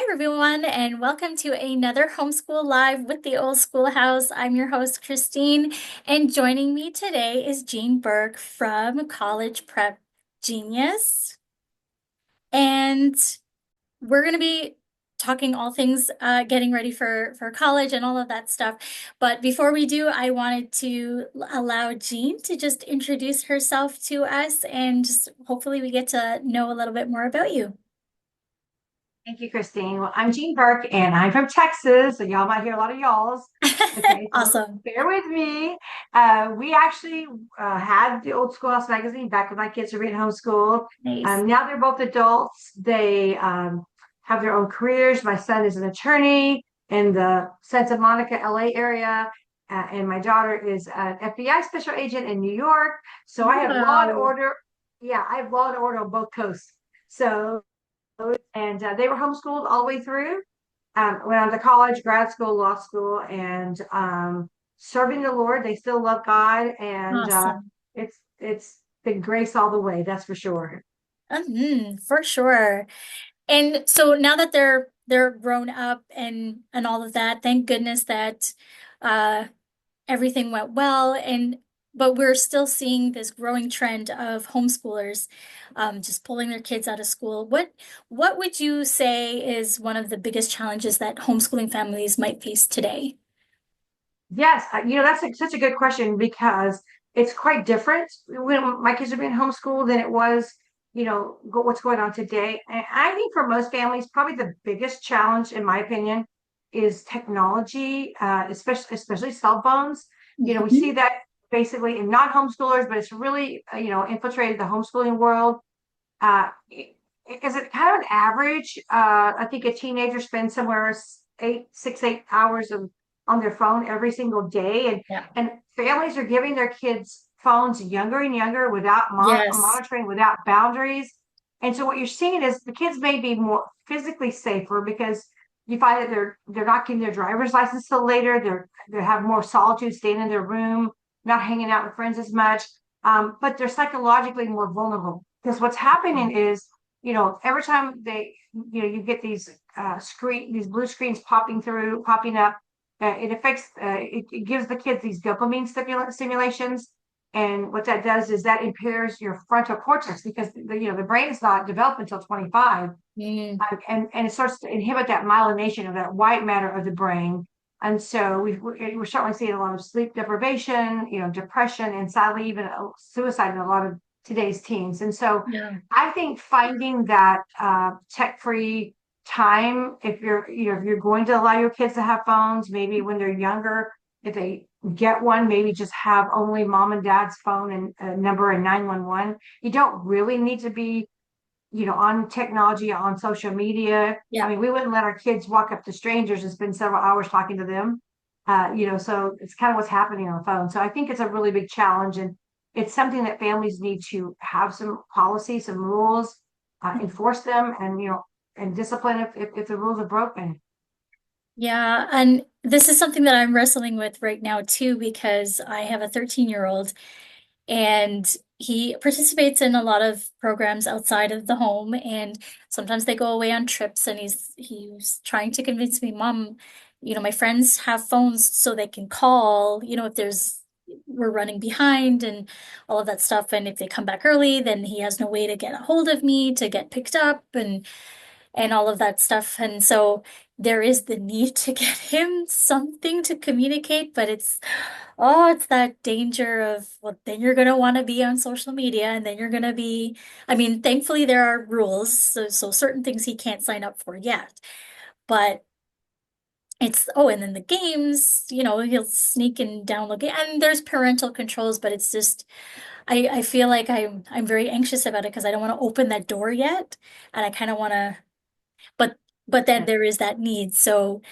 everyone, and welcome to another Homeschool Live with the Old Schoolhouse. I'm your host, Christine, and joining me today is Jean Burk from College Prep Genius. And we're going to be talking all things getting ready for college and all of that stuff. But before we do, I wanted to allow Jean to just introduce herself to us, and just hopefully we get to know a little bit more about you. Thank you, Christine. Well, I'm Jean Burk, and I'm from Texas, so y'all might hear a lot of y'alls. Okay, so Awesome. bear with me. We actually had the Old Schoolhouse magazine back when my kids were being homeschooled. Nice. Now they're both adults. They have their own careers. My son is an attorney in the Santa Monica, LA area, and my daughter is an FBI special agent in New York. So I have law and Wow. order. Yeah, I have law and order on both coasts. So and they were homeschooled all the way through. Went on to college, grad school, law school, and serving the Lord. They still love God, and Awesome. it's been grace all the way. That's for sure. For sure. And so now that they're grown up and all of that, thank goodness that uh everything went well, and but we're still seeing this growing trend of homeschoolers just pulling their kids out of school. What would you say is one of the biggest challenges that homeschooling families might face today? Yes, that's such a good question because it's quite different when my kids are being homeschooled than it was, what's going on today. And I think for most families, probably the biggest challenge, in my opinion, is technology, especially cell phones. We Mhm. see that basically in non-homeschoolers, but it's really, infiltrated the homeschooling world. Is it kind of an average? I think a teenager spends somewhere 8 hours on their phone every single day, and Yeah. and families are giving their kids phones younger and younger without Yes. monitoring, without boundaries. And so what you're seeing is the kids may be more physically safer because you find that they're not getting their driver's license till later. They have more solitude, staying in their room, not hanging out with friends as much. But they're psychologically more vulnerable because what's happening is, every time you get these these blue screens popping up, it gives the kids these dopamine stimulations. And what that does is that impairs your frontal cortex because the brain is not developed until 25, Mm. and it starts to inhibit that myelination of that white matter of the brain. And so we're certainly seeing a lot of sleep deprivation, depression, and sadly even suicide in a lot of today's teens. And so Yeah. I think finding that tech-free time, if you're going to allow your kids to have phones, maybe when they're younger, if they get one, maybe just have only mom and dad's phone and number and 911. You don't really need to be on technology, on social media. I Yeah. mean, we wouldn't let our kids walk up to strangers and spend several hours talking to them. So it's kind of what's happening on the phone. So I think it's a really big challenge, and it's something that families need to have some policy, some rules, enforce them, and discipline if the rules are broken. Yeah, and this is something that I'm wrestling with right now too, because I have a 13-year-old and he participates in a lot of programs outside of the home, and sometimes they go away on trips, and he's trying to convince me, Mom, my friends have phones so they can call, if we're running behind and all of that stuff, and if they come back early, then he has no way to get a hold of me to get picked up and all of that stuff. And so there is the need to get him something to communicate, but it's that danger of, well, then you're going to want to be on social media, and then you're going to be, I mean, thankfully there are rules. So certain things he can't sign up for yet, but and then the games, he'll sneak and download, and there's parental controls, but it's just, I feel like I'm very anxious about it because I don't want to open that door yet. And I kind of want to, but then there is that need. So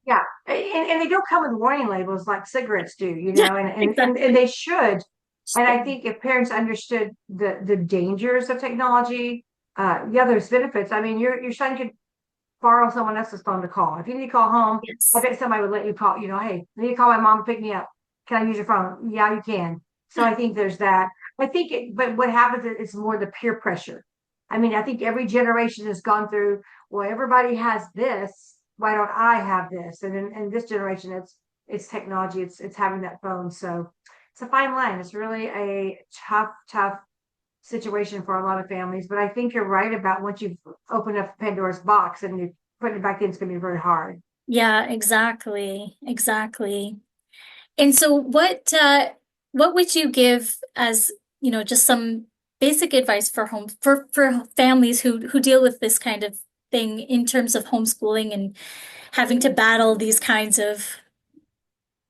Yeah, and they don't come with warning labels like cigarettes do, yeah, and exactly. they should. And I think if parents understood the dangers of technology, yeah, there's benefits. I mean, your son could borrow someone else's phone to call. If you need to call home, I Yes. bet somebody would let you call, hey, I need to call my mom to pick me up. Can I use your phone? Yeah, you can. So I think there's that. But what happens is it's more the peer pressure. I mean, I think every generation has gone through, well, everybody has this. Why don't I have this? And in this generation, it's technology, it's having that phone. So it's a fine line. It's really a tough situation for a lot of families. But I think you're right about once you've opened up Pandora's box and you put it back in, it's gonna be very hard. Yeah, exactly. Exactly. And so what would you give as, just some basic advice for for families who deal with this kind of thing in terms of homeschooling and having to battle these kinds of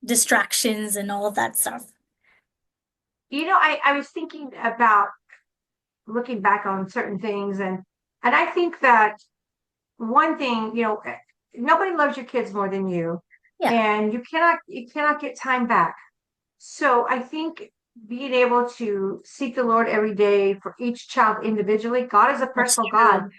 distractions and all of that stuff? I was thinking about looking back on certain things and I think that one thing, nobody loves your kids more than you, Yeah, and you cannot get time back. So I think being able to seek the Lord every day for each child individually, God is a that's personal God, true.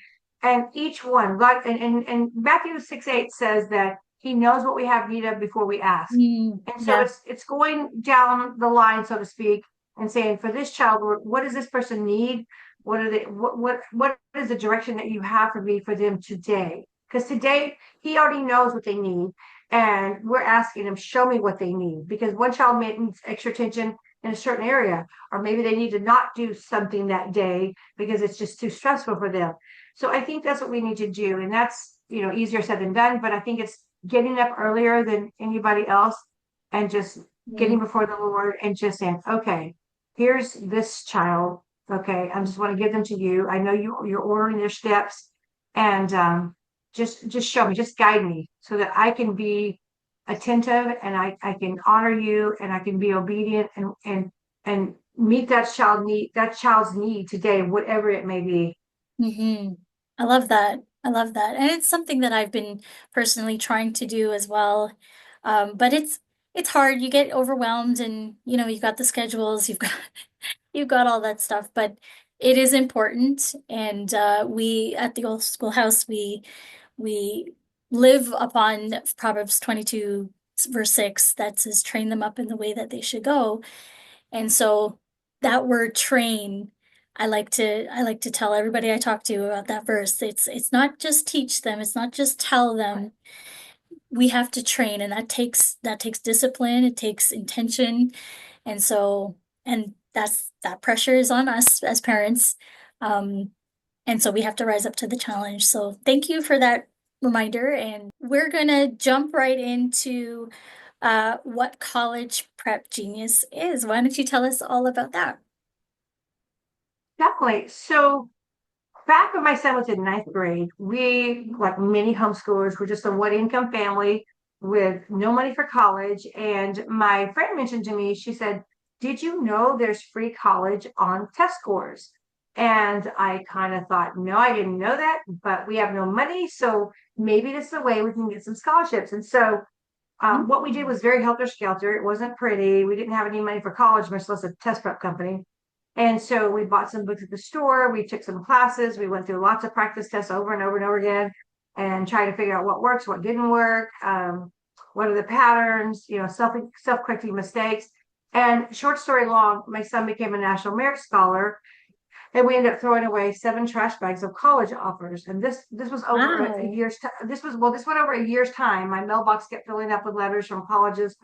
and each one, God, and Matthew 6:8 says that He knows what we have need of before we ask. And so Yeah. it's going down the line, so to speak, and saying, for this child, Lord, what does this person need? What are they? What is the direction that you have for me for them today? Because today He already knows what they need, and we're asking Him, show me what they need. Because one child may need extra attention in a certain area, or maybe they need to not do something that day because it's just too stressful for them. So I think that's what we need to do, and that's easier said than done. But I think it's getting up earlier than anybody else and just Mm, getting before the Lord and just saying, okay, here's this child. Okay, I just want to give them to you. I know you're ordering their steps, and just show me, just guide me, so that I can be attentive and I can honor you and I can be obedient and meet that child's need today, whatever it may be. hmm I love that. I love that. And it's something that I've been personally trying to do as well. But it's hard. You get overwhelmed and you've got the schedules, you've got all that stuff, but it is important. And we at the old schoolhouse, we live upon Proverbs 22 verse 6 that says train them up in the way that they should go. And so that word train, I like to tell everybody I talk to about that verse. It's not just teach them, it's not just tell them. We have to train, and that takes discipline, it takes intention. And so and that pressure is on us as parents. Um, and so we have to rise up to the challenge. So thank you for that reminder. And we're gonna jump right into what college prep genius is. Why don't you tell us all about that? Definitely. So back when my son was in ninth grade, we, like many homeschoolers, were just a one income family with no money for college. And my friend mentioned to me, she said, did you know there's free college on test scores? And I kind of thought, no, I didn't know that, but we have no money. So maybe this is a way we can get some scholarships. And so what we did Mm. was very helter skelter. It wasn't pretty. We didn't have any money for college, much less a test prep company. And so we bought some books at the store. We took some classes. We went through lots of practice tests over and over and over again and tried to figure out what works, what didn't work, what are the patterns, self correcting mistakes. And short story long, my son became a National Merit Scholar, and we ended up throwing away 7 trash bags of college offers. And this was over a Wow. year's this went over a year's time. My mailbox kept filling up with letters from colleges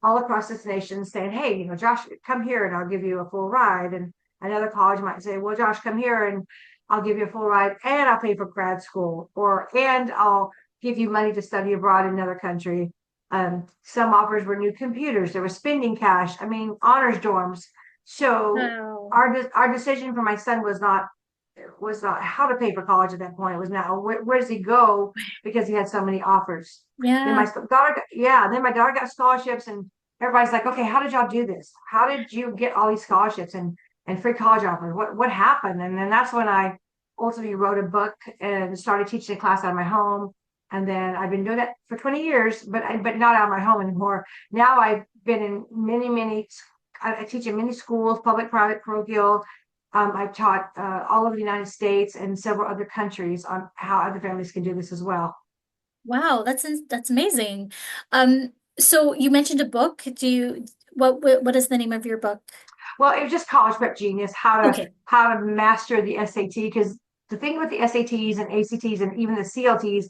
all across this nation saying, hey, Josh, come here and I'll give you a full ride. And another college might say, well, Josh, come here and I'll give you a full ride and I'll pay for grad school, and I'll give you money to study abroad in another country. Some offers were new computers. There was spending cash. I mean, honors dorms. So Wow. our decision for my son was not how to pay for college at that point. It was now where does he go because he had so many offers. Then Yeah. my daughter got scholarships, and everybody's like, okay, how did y'all do this? How did you get all these scholarships and free college offers? What happened? And then that's when I ultimately wrote a book and started teaching a class out of my home. And then I've been doing that for 20 years, but not out of my home anymore. Now I've been in many. I teach in many schools, public, private, parochial. I've taught all over the United States and several other countries on how other families can do this as well. Wow, that's amazing. So you mentioned a book. What is the name of your book? Well, it was just college prep genius, Okay. how to master the SAT, because the thing with the SATs and ACTs and even the CLTs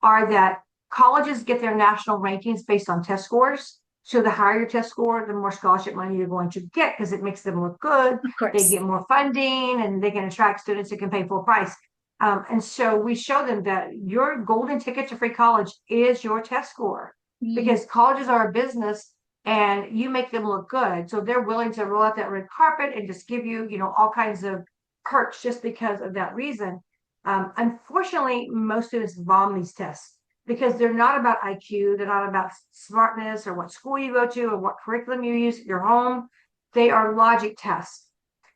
are that colleges get their national rankings based on test scores. So the higher your test score, the more scholarship money you're going to get because it makes them look good. Of They course. get more funding and they can attract students who can pay full price. And so we show them that your golden ticket to free college is your test score Mm, because colleges are a business and you make them look good. So they're willing to roll out that red carpet and just give you, all kinds of perks just because of that reason. Unfortunately, most students bomb these tests because they're not about IQ, they're not about smartness or what school you go to or what curriculum you use at your home. They are logic tests.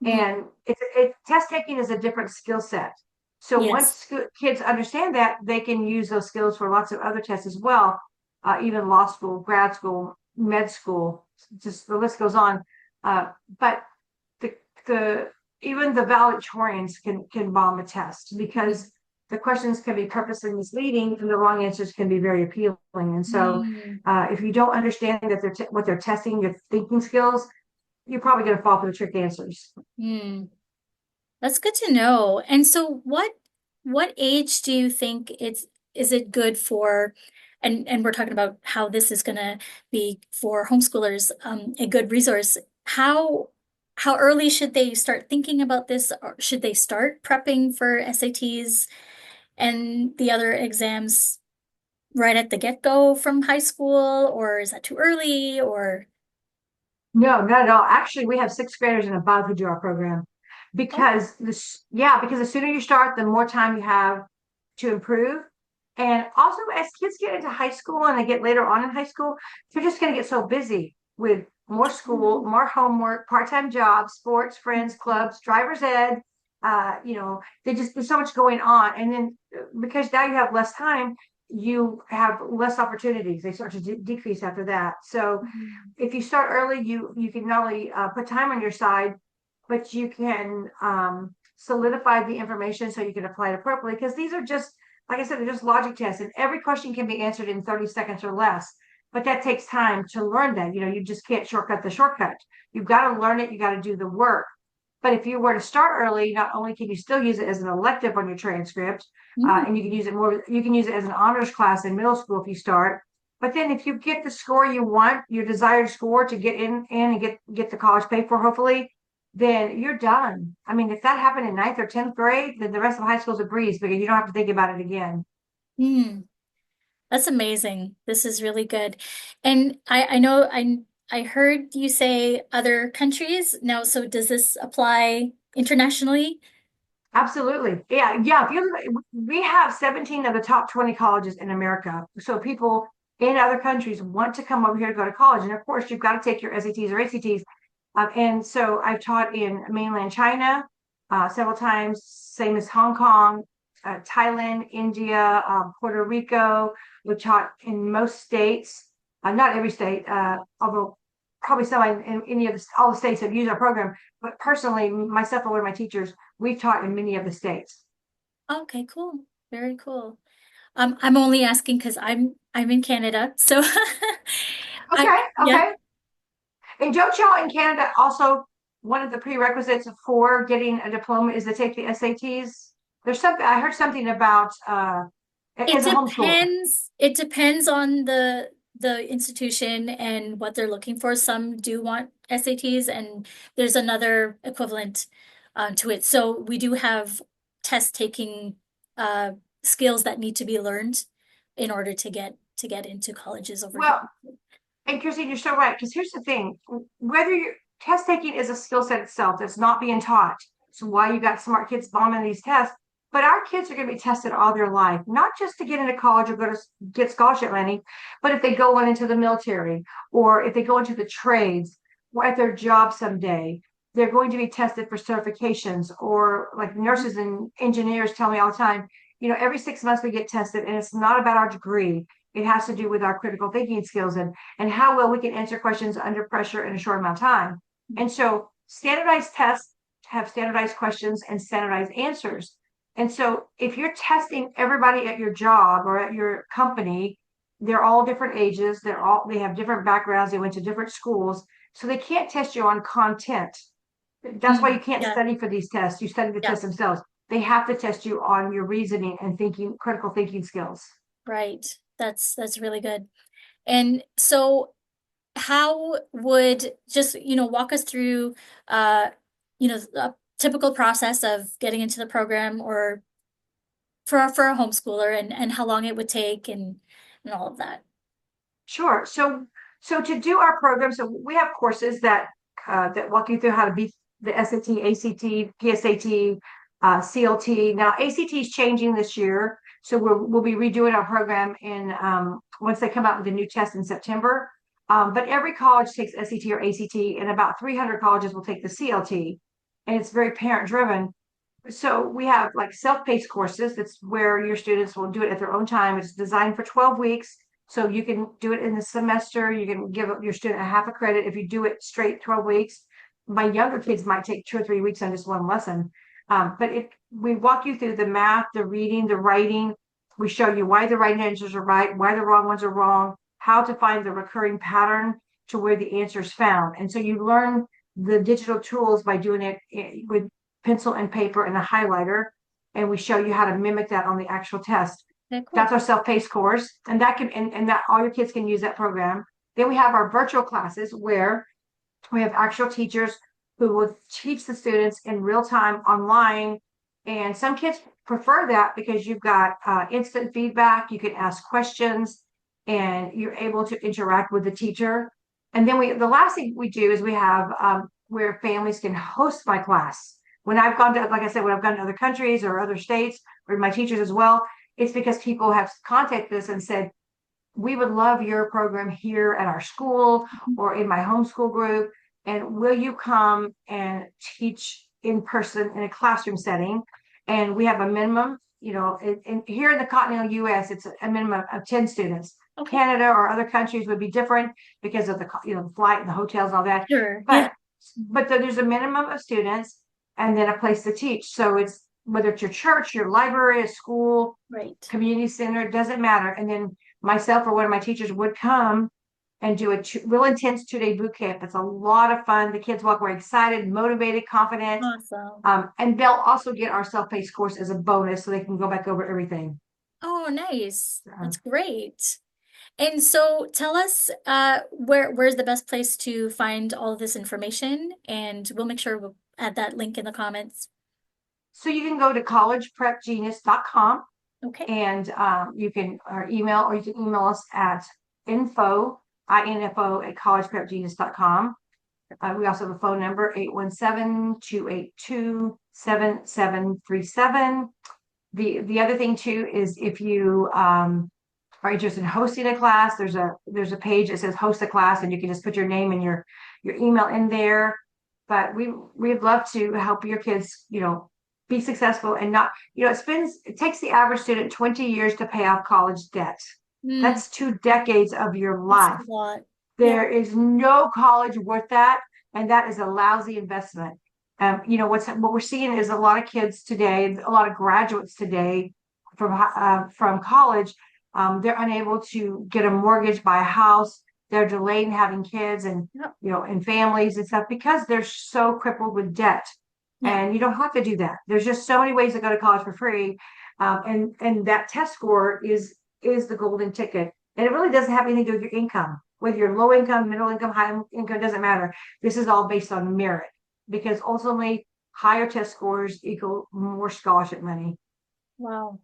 mhm. And test taking is a different skill set. So Yes. once kids understand that, they can use those skills for lots of other tests as well, even law school, grad school, med school, just the list goes on. But the the even the valedictorians can bomb a test Mhm. because the questions can be purposely misleading and the wrong answers can be very appealing. And so, Mm, if you don't understand that what they're testing your thinking skills, you're probably going to fall for the trick answers. mm. That's good to know. And so what age do you think is it good for, and we're talking about how this is gonna be for homeschoolers, a good resource. How early should they start thinking about this? Or should they start prepping for SATs and the other exams right at the get-go from high school, or is that too early? Or No, not at all. Actually, we have sixth graders and above who do our program oh, because because the sooner you start, the more time you have to improve. And also, as kids get into high school and they get later on in high school, they're just going to get so busy with more school, more homework, part-time jobs, sports, friends, clubs, driver's ed. There's so much going on. And then because now you have less time, you have less opportunities. They start to decrease after that. So Mhm. if you start early, you can not only put time on your side, but you can solidify the information so you can apply it appropriately. Because these are just, like I said, they're just logic tests, and every question can be answered in 30 seconds or less. But that takes time to learn that. You just can't shortcut the shortcut. You've got to learn it. You got to do the work. But if you were to start early, not only can you still use it as an elective on your transcript, Mm, and you can use it more, you can use it as an honors class in middle school if you start. But then if you get the score you want, your desired score to get in and get the college paid for, hopefully, then you're done. I mean, if that happened in ninth or 10th grade, then the rest of high school is a breeze because you don't have to think about it again. mm. That's amazing. This is really good. And I know I heard you say other countries. Now, so does this apply internationally? Absolutely. Yeah. Yeah. We have 17 of the top 20 colleges in America. So people in other countries want to come over here to go to college. And of course, you've got to take your SATs or ACTs. And so I've taught in mainland China several times, same as Hong Kong, Thailand, India, Puerto Rico. We've taught in most states, not every state, although probably some in any of all the states have used our program. But personally, myself and one of my teachers, we've taught in many of the states. Okay, cool. Very cool. I'm only asking because I'm in Canada, so I Okay, yeah. okay. And don't y'all in Canada also one of the prerequisites for getting a diploma is to take the SATs? There's something I heard something about It as a homeschooler. depends. It depends on the institution and what they're looking for. Some do want SATs, and there's another equivalent to it. So we do have test taking uh, skills that need to be learned in order to get into colleges over here. Well, and Christine, you're so right. Because here's the thing: whether you're test taking is a skill set itself that's not being taught. So why you got smart kids bombing these tests? But our kids are going to be tested all their life, not just to get into college or go to get scholarship money, but if they go on into the military or if they go into the trades or at their job someday, they're going to be tested for certifications. Or like nurses and engineers tell me all the time, every 6 months we get tested, and it's not about our degree. It has to do with our critical thinking skills and how well we can answer questions under pressure in a short amount of time. And so standardized tests have standardized questions and standardized answers. And so if you're testing everybody at your job or at your company, they're all different ages, they have different backgrounds, they went to different schools, so they can't test you on content. That's why you Mm, can't yeah, study for these tests. You study the yeah. tests themselves. they have to test you on your reasoning and thinking, critical thinking skills. Right. That's really good. And so how would just, walk us through a typical process of getting into the program or for a homeschooler and how long it would take and all of that. Sure. So to do our program, so we have courses that walk you through how to beat the SAT, ACT, PSAT, CLT. Now ACT is changing this year, so we'll be redoing our program in once they come out with a new test in September. But every college takes SAT or ACT, and about 300 colleges will take the CLT, and it's very parent driven. So we have like self-paced courses. That's where your students will do it at their own time. It's designed for 12 weeks. So you can do it in the semester. You can give your student a half a credit if you do it straight 12 weeks. My younger kids might take 2 or 3 weeks on just one lesson. But we walk you through the math, the reading, the writing. We show you why the right answers are right, why the wrong ones are wrong, how to find the recurring pattern to where the answer is found. And so you learn the digital tools by doing it with pencil and paper and a highlighter, and we show you how to mimic that on the actual test. Okay, cool. That's our self-paced course, and that can and that all your kids can use that program. Then we have our virtual classes where we have actual teachers who will teach the students in real time online, and some kids prefer that because you've got instant feedback. You can ask questions, and you're able to interact with the teacher. And then the last thing we do is we have where families can host my class. When I've gone to, like I said, when I've gone to other countries or other states, or my teachers as well, it's because people have contacted us and said, we would love your program here at our school or in my homeschool group. And will you come and teach in person in a classroom setting? And we have a minimum, here in the continental US, it's a minimum of 10 students. Okay. Canada or other countries would be different because of the flight and the hotels and all that. Sure. Yeah. But there's a minimum of students and then a place to teach. So it's whether it's your church, your library, a school, Right. community center, it doesn't matter. And then myself or one of my teachers would come and do a real intense 2-day boot camp. It's a lot of fun. The kids walk away excited, motivated, confident. Awesome. And they'll also get our self-paced course as a bonus so they can go back over everything. Oh, nice. Uh, That's great. And so tell us where's the best place to find all of this information, and we'll make sure we'll add that link in the comments. so you can go to collegeprepgenius.com Okay. and you can email us at info at collegeprepgenius.com. We also have a phone number, 817-282-7737. The other thing too is if you are interested in hosting a class, there's a page that says host a class, and you can just put your name and your email in there. But we'd love to help your kids, be successful and not, it takes the average student 20 years to pay off college debt. Mm, That's 2 decades of your that's life. a lot. Yeah. There is no college worth that, and that is a lousy investment. What we're seeing is a lot of kids today, a lot of graduates today from college. They're unable to get a mortgage, buy a house. They're delayed in having kids and Yeah. and families and stuff because they're so crippled with debt. Yeah. And you don't have to do that. There's just so many ways to go to college for free, and that test score is the golden ticket. And it really doesn't have anything to do with your income, whether you're low income, middle income, high income, doesn't matter. This is all based on merit because ultimately higher test scores equal more scholarship money. Wow.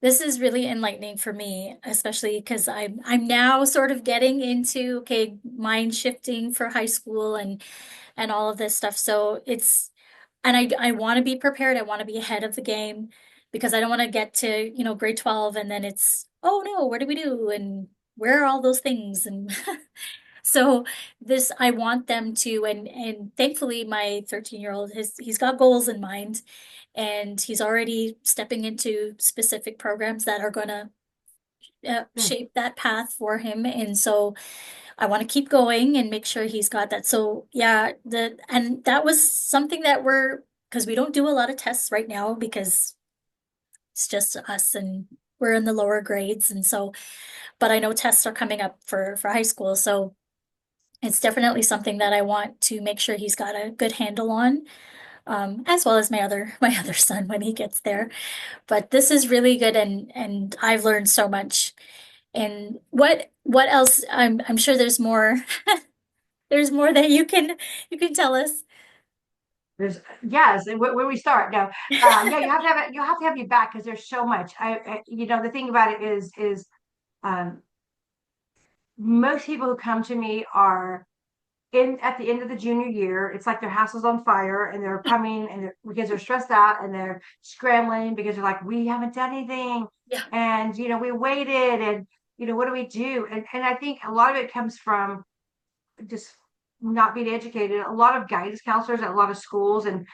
This is really enlightening for me, especially because I'm now sort of getting into, okay, mind shifting for high school and all of this stuff. So and I want to be prepared. I want to be ahead of the game because I don't want to get to, grade 12 and then it's, oh no, what do we do? And where are all those things? And so I want them to, and thankfully my 13-year-old, he's got goals in mind and he's already stepping into specific programs that are going to Yeah. shape that path for him. And so I want to keep going and make sure he's got that. So yeah, and that was something that because we don't do a lot of tests right now because it's just us and we're in the lower grades. And so, but I know tests are coming up for high school. So it's definitely something that I want to make sure he's got a good handle on. as well as my other son when he gets there. But this is really good, and I've learned so much. And what else? I'm sure there's more. There's more that you can tell us. There's yes, and where we start now. Yeah, you have to have it. You have to have you back because there's so much. The thing about it is um, most people who come to me are in at the end of the junior year. It's like their house is on fire, and they're coming and because they're stressed out and they're scrambling because they're like, we haven't done anything, Yeah, and we waited, and what do we do? And I think a lot of it comes from just not being educated. A lot of guidance counselors at a lot of schools, and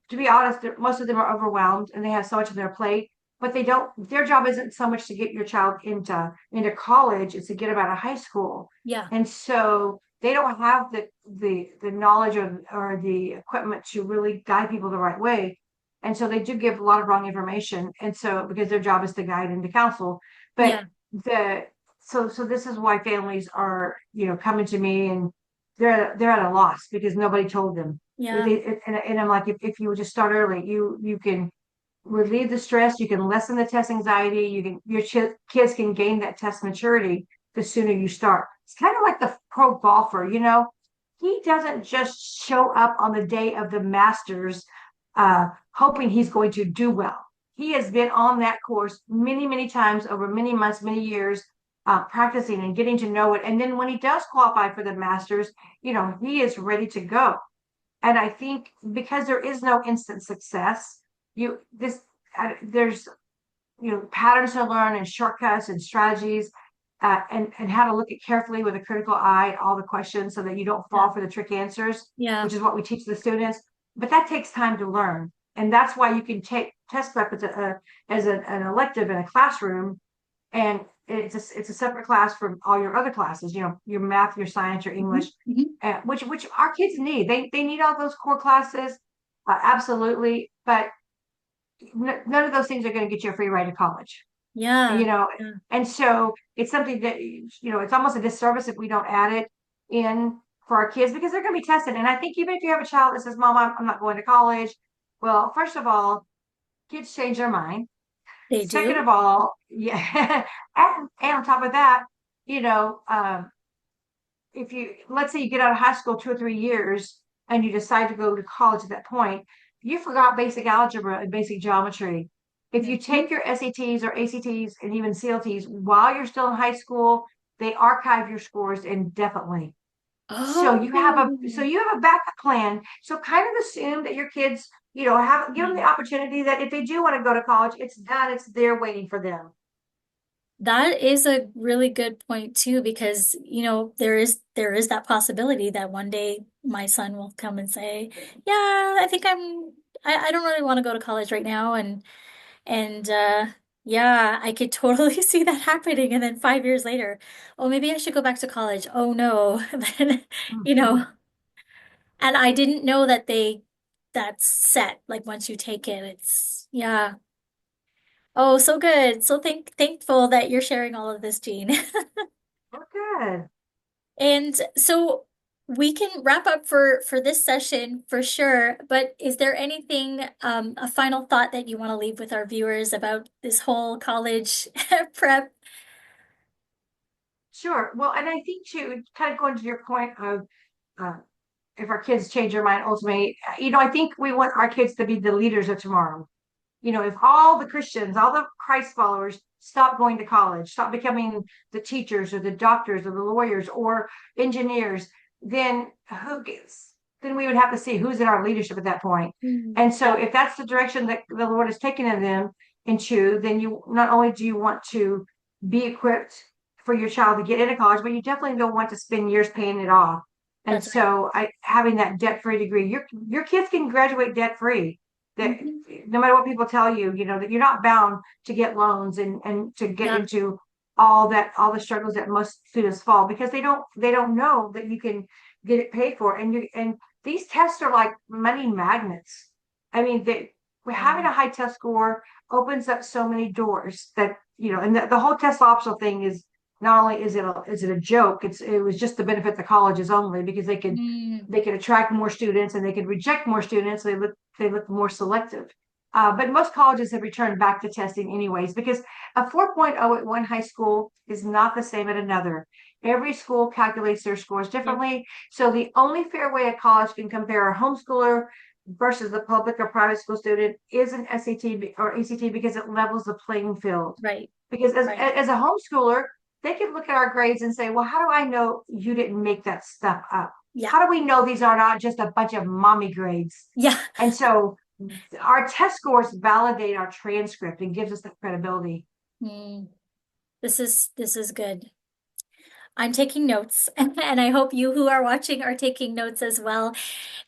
to be honest, most of them are overwhelmed and they have so much on their plate. But they don't. Their job isn't so much to get your child into college; it's to get them out of high school. yeah, And so they don't have the knowledge or the equipment to really guide people the right way. And so they do give a lot of wrong information. And so because their job is to guide and to counsel, but yeah, the so this is why families are coming to me, and they're at a loss because nobody told them. yeah, And I'm like, if you would just start early, you can relieve the stress, you can lessen the test anxiety, your kids can gain that test maturity the sooner you start. It's kind of like the pro golfer, he doesn't just show up on the day of the Masters hoping he's going to do well. He has been on that course many, many times over many months, many years, practicing and getting to know it. And then when he does qualify for the Masters, he is ready to go. And I think because there is no instant success, there's patterns to learn and shortcuts and strategies, and how to look at carefully with a critical eye at all the questions so that you don't yeah, fall for the trick answers, yeah, which is what we teach the students. But that takes time to learn, and that's why you can take test prep as an elective in a classroom, and it's a separate class from all your other classes. Your math, your science, your hmm English, hmm which our kids need. They need all those core classes, absolutely. But none of those things are going to get you a free ride to college, you yeah, know. yeah. And so it's something that it's almost a disservice if we don't add it in for our kids because they're going to be tested. And I think even if you have a child that says, "Mom, I'm not going to college," well, first of all, kids change their mind. They Second do. of all, yeah, and on top of that, you know, um, if you let's say you get out of high school 2 or 3 years and you decide to go to college at that point, you forgot basic algebra and basic geometry. If you Mhm. take your SATs or ACTs and even CLTs while you're still in high school, they archive your scores indefinitely. So you have a backup plan. So kind of assume that your kids, have give them the Oh. opportunity that if they do want to go to college, it's done, it's there waiting for them. That is a really good point too, because there is that possibility that one day my son will come and say, "Yeah, I think I don't really want to go to college right now," and yeah, I could totally see that happening. And then 5 years later, oh, maybe I should go back to college. Oh no, then you Mhm. know, and I didn't know that that's set. Like once you take it, it's yeah. Oh, so good. So thankful that you're sharing all of this, Jean. Well, good. And so we can wrap up for this session for sure, but is there anything, a final thought that you want to leave with our viewers about this whole college prep? Sure. Well, and I think too, kind of going to your point of uh, if our kids change their mind ultimately, I think we want our kids to be the leaders of tomorrow. If all the Christians, all the Christ followers stop going to college, stop becoming the teachers or the doctors or the lawyers or engineers, then who gets, then we would have to see who's in our leadership at that point. Mm, And so yeah, if that's the direction that the Lord is taking in them into, then you not only do you want to be equipped for your child to get into college, but you definitely don't want to spend years paying it off. And that's right. so having that debt-free degree, your kids can graduate debt-free. That Hmm. no matter what people tell you, that you're not bound to get loans and to get Yeah, into all the struggles that most students fall because they don't know that you can get it paid for. And these tests are like money magnets. I mean, we're having yeah, a high test score opens up so many doors that and the whole test optional thing is not only is it a joke, it was just to benefit the colleges only because Mm, they could attract more students and they could reject more students. They look more selective. But most colleges have returned back to testing anyways because a 4.0 at one high school is not the same at another. Every school calculates their scores yep, differently. So the only fair way a college can compare a homeschooler versus the public or private school student is an SAT or ACT because it levels the playing field. right, Because right. as a homeschooler, they can look at our grades and say, well, how do I know you didn't make that stuff up? Yeah, How do we know these are not just a bunch of mommy grades? yeah. And so our test scores validate our transcript and gives us that credibility. Mm, this is good. I'm taking notes, and I hope you who are watching are taking notes as well.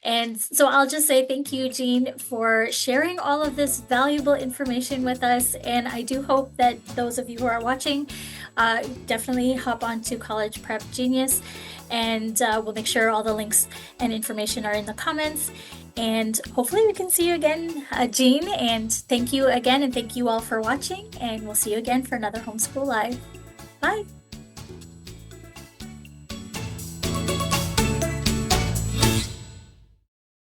And so I'll just say thank you, Jean, for sharing all of this valuable information with us. And I do hope that those of you who are watching definitely hop onto College Prep Genius, and we'll make sure all the links and information are in the comments. And hopefully we can see you again, Jean. And thank you again, and thank you all for watching. And we'll see you again for another Homeschool Live. Bye.